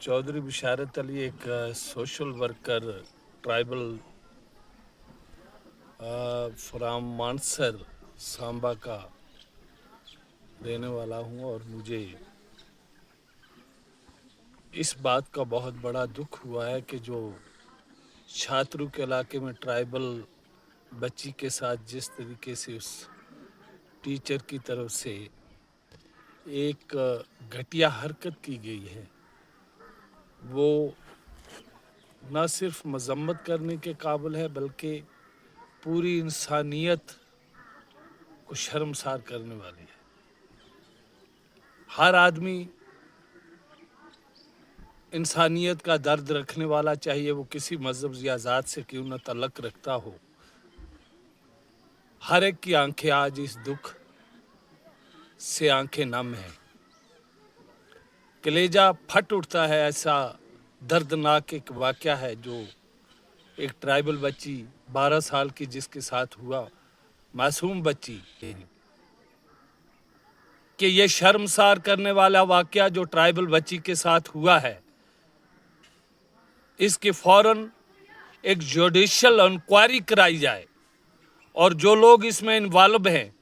चौधरी बिशारत अली एक social worker tribal from Mansar Samba का रहने वाला हूँ और मुझे इस बात का बहुत बड़ा दुख हुआ है कि जो छात्रों के इलाके में ट्राइबल बच्ची के साथ जिस तरीके से उस टीचर की तरफ से एक घटिया हरकत की गई है, वो न सिर्फ मजम्मत करने के काबिल है बल्कि पूरी इंसानियत को शर्मसार करने वाली है। हर आदमी इंसानियत का दर्द रखने वाला, चाहिए वो किसी मजहब या ज़ात से क्यों न तल्लक रखता हो, हर एक की आंखें आज इस दुख से आंखें नम हैं। कलेजा फट उठता है। ऐसा दर्दनाक एक वाक़या है जो एक ट्राइबल बच्ची 12 साल की जिसके साथ हुआ, मासूम बच्ची, कि ये शर्मसार करने वाला वाक़या जो ट्राइबल बच्ची के साथ हुआ है, इसकी फौरन एक जुडिशियल इंक्वायरी कराई जाए और जो लोग इसमें इन्वॉल्व हैं,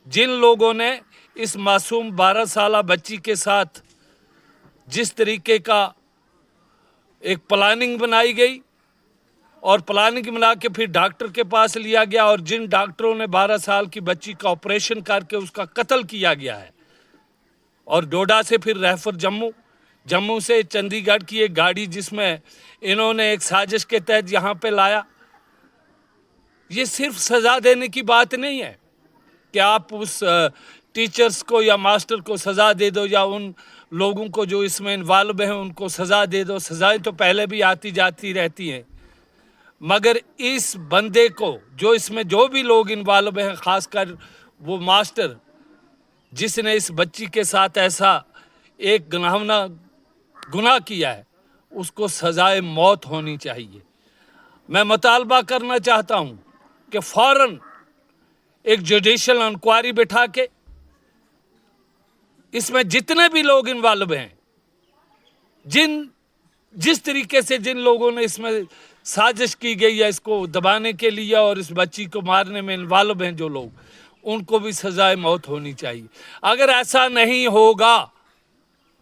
जिन लोगों ने इस मासूम 12 साला बच्ची के साथ जिस तरीके का एक प्लानिंग बनाई गई और प्लानिंग बना के फिर डॉक्टर के पास लिया गया और जिन डॉक्टरों ने 12 साल की बच्ची का ऑपरेशन करके उसका कत्ल किया गया है और डोडा से फिर रेफर जम्मू से चंडीगढ़ की एक गाड़ी जिसमें इन्होंने एक साजिश के तहत यहाँ पे लाया। ये सिर्फ सज़ा देने की बात नहीं है कि आप उस टीचर्स को या मास्टर को सज़ा दे दो या उन लोगों को जो इसमें इन्वॉल्व हैं उनको सज़ा दे दो। सज़ाएं तो पहले भी आती जाती रहती हैं, मगर इस बंदे को, जो इसमें जो भी लोग इन्वॉल्व हैं, ख़ासकर वो मास्टर जिसने इस बच्ची के साथ ऐसा एक घिनौना गुनाह किया है, उसको सज़ाए मौत होनी चाहिए। मैं मुतालबा करना चाहता हूँ कि फ़ौरन एक जुडिशियल इंक्वायरी बिठा के इसमें जितने भी लोग इन्वॉल्व हैं, जिस तरीके से जिन लोगों ने इसमें साजिश की गई है इसको दबाने के लिए और इस बच्ची को मारने में इन्वॉल्व हैं जो लोग, उनको भी सज़ाए मौत होनी चाहिए। अगर ऐसा नहीं होगा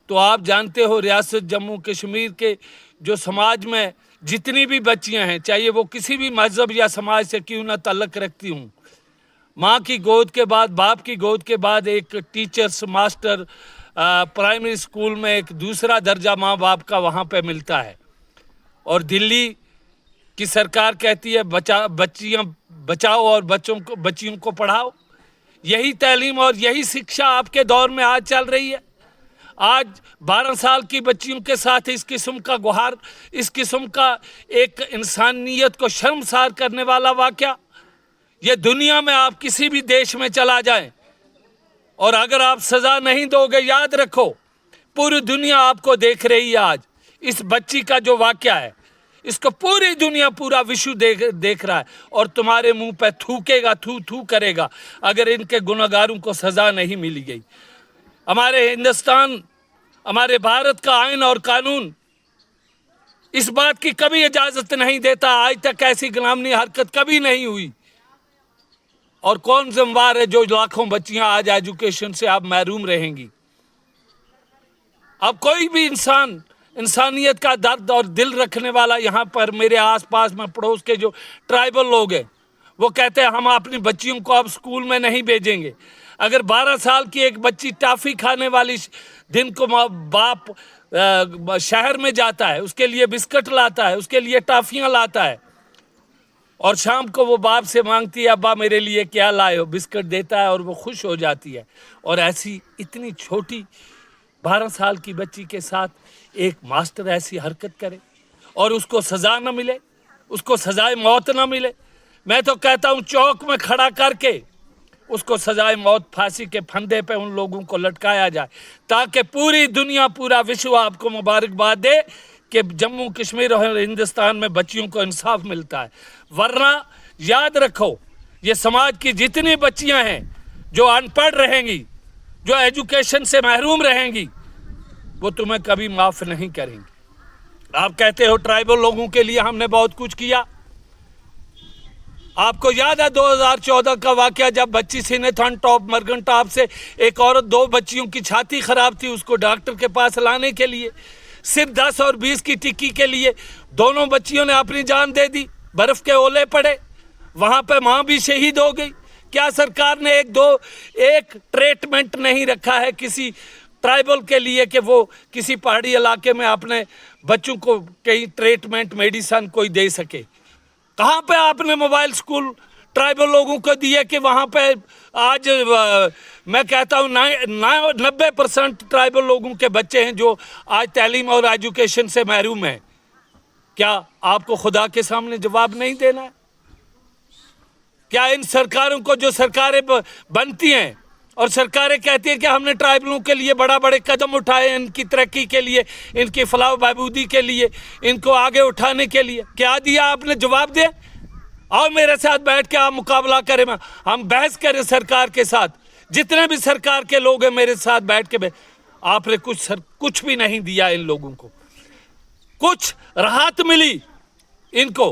तो आप जानते हो रियासत जम्मू कश्मीर के जो समाज में जितनी भी बच्चियां हैं, चाहे वो किसी भी मजहब या समाज से क्यों ना तल्लक रखती हूँ, माँ की गोद के बाद, बाप की गोद के बाद एक टीचर्स, मास्टर, प्राइमरी स्कूल में एक दूसरा दर्जा माँ बाप का वहाँ पे मिलता है। और दिल्ली की सरकार कहती है बच्चियाँ बचाओ और बच्चियों को पढ़ाओ। यही तालीम और यही शिक्षा आपके दौर में आज चल रही है। आज 12 साल की बच्चियों के साथ इस किस्म का गुहार, इस किस्म का एक इंसानियत को शर्मसार करने वाला वाक़या, ये दुनिया में आप किसी भी देश में चला जाए और अगर आप सज़ा नहीं दोगे, याद रखो पूरी दुनिया आपको देख रही है। आज इस बच्ची का जो वाक़या है, इसको पूरी दुनिया, पूरा विश्व देख रहा है और तुम्हारे मुंह पे थूकेगा, थू करेगा अगर इनके गुनहगारों को सज़ा नहीं मिली गई। हमारे हिंदुस्तान, हमारे भारत का आइन और कानून इस बात की कभी इजाज़त नहीं देता। आज तक ऐसी गुलामी हरकत कभी नहीं हुई। और कौन जिम्मेदार है जो लाखों बच्चियां आज एजुकेशन से आप महरूम रहेंगी? अब कोई भी इंसान, इंसानियत का दर्द और दिल रखने वाला, यहाँ पर मेरे आसपास में पड़ोस के जो ट्राइबल लोग हैं, वो कहते हैं हम अपनी बच्चियों को अब स्कूल में नहीं भेजेंगे। अगर 12 साल की एक बच्ची टाफ़ी खाने वाली, दिन को बाप शहर में जाता है, उसके लिए बिस्किट लाता है, उसके लिए टाफ़ियाँ लाता है और शाम को वो बाप से मांगती है अब्बा मेरे लिए क्या लाए हो, बिस्किट देता है और वो खुश हो जाती है। और ऐसी इतनी छोटी 12 साल की बच्ची के साथ एक मास्टर ऐसी हरकत करे और उसको सज़ा न मिले, उसको सज़ाए मौत न मिले। मैं तो कहता हूँ चौक में खड़ा करके उसको सज़ाए मौत, फांसी के फंदे पे उन लोगों को लटकाया जाए ताकि पूरी दुनिया, पूरा विश्व आपको मुबारकबाद दे कि जम्मू कश्मीर और हिंदुस्तान में बच्चियों को इंसाफ मिलता है। वरना याद रखो, ये समाज की जितनी बच्चियां हैं जो अनपढ़ रहेंगी, जो एजुकेशन से महरूम रहेंगी, वो तुम्हें कभी माफ़ नहीं करेंगी। आप कहते हो ट्राइबल लोगों के लिए हमने बहुत कुछ किया। आपको याद है 2014 का वाकया, जब बच्ची सीनेथन टॉप मर्गन टॉप से एक औरत, 2 बच्चियों की छाती खराब थी, उसको डॉक्टर के पास लाने के लिए सिर्फ 10 और 20 की टिक्की के लिए दोनों बच्चियों ने अपनी जान दे दी। बर्फ के ओले पड़े, वहां पे माँ भी शहीद हो गई। क्या सरकार ने एक ट्रीटमेंट नहीं रखा है किसी ट्राइबल के लिए कि वो किसी पहाड़ी इलाके में अपने बच्चों को कहीं ट्रीटमेंट मेडिसिन कोई दे सके? कहाँ पे आपने मोबाइल स्कूल ट्राइबल लोगों को दिए कि वहाँ पे आज मैं कहता हूँ 90% ट्राइबल लोगों के बच्चे हैं जो आज तालीम और एजुकेशन से महरूम हैं। क्या आपको खुदा के सामने जवाब नहीं देना है? क्या इन सरकारों को, जो सरकारें बनती हैं और सरकारें कहती हैं कि हमने ट्राइबलों के लिए बड़े कदम उठाए, इनकी तरक्की के लिए, इनकी फलाह बहबूदी के लिए, इनको आगे उठाने के लिए, क्या दिया आपने? जवाब दे। और मेरे साथ बैठ के आप मुकाबला करें, हम बहस करें सरकार के साथ। जितने भी सरकार के लोग हैं मेरे साथ बैठ के आपने कुछ भी नहीं दिया इन लोगों को। कुछ राहत मिली इनको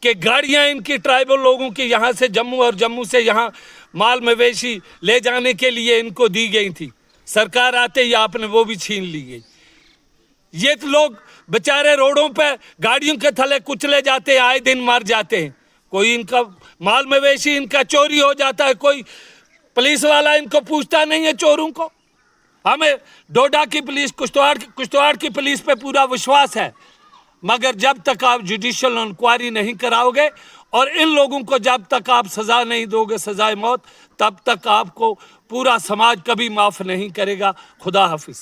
कि गाड़ियां इनकी ट्राइबल लोगों की यहाँ से जम्मू और जम्मू से यहाँ माल मवेशी ले जाने के लिए इनको दी गई थी। सरकार आते ही आपने वो भी छीन ली गई। ये तो लोग बेचारे रोडों पे गाड़ियों के थले कुचले जाते हैं, आए दिन मर जाते हैं। कोई इनका माल मवेशी इनका चोरी हो जाता है, कोई पुलिस वाला इनको पूछता नहीं है चोरों को। हमें डोडा की पुलिस, कुश्तवाड़ की पुलिस पे पूरा विश्वास है, मगर जब तक आप जुडिशियल इंक्वायरी नहीं कराओगे और इन लोगों को जब तक आप सज़ा नहीं दोगे, सज़ाए मौत, तब तक आपको पूरा समाज कभी माफ़ नहीं करेगा। खुदा हाफिज़।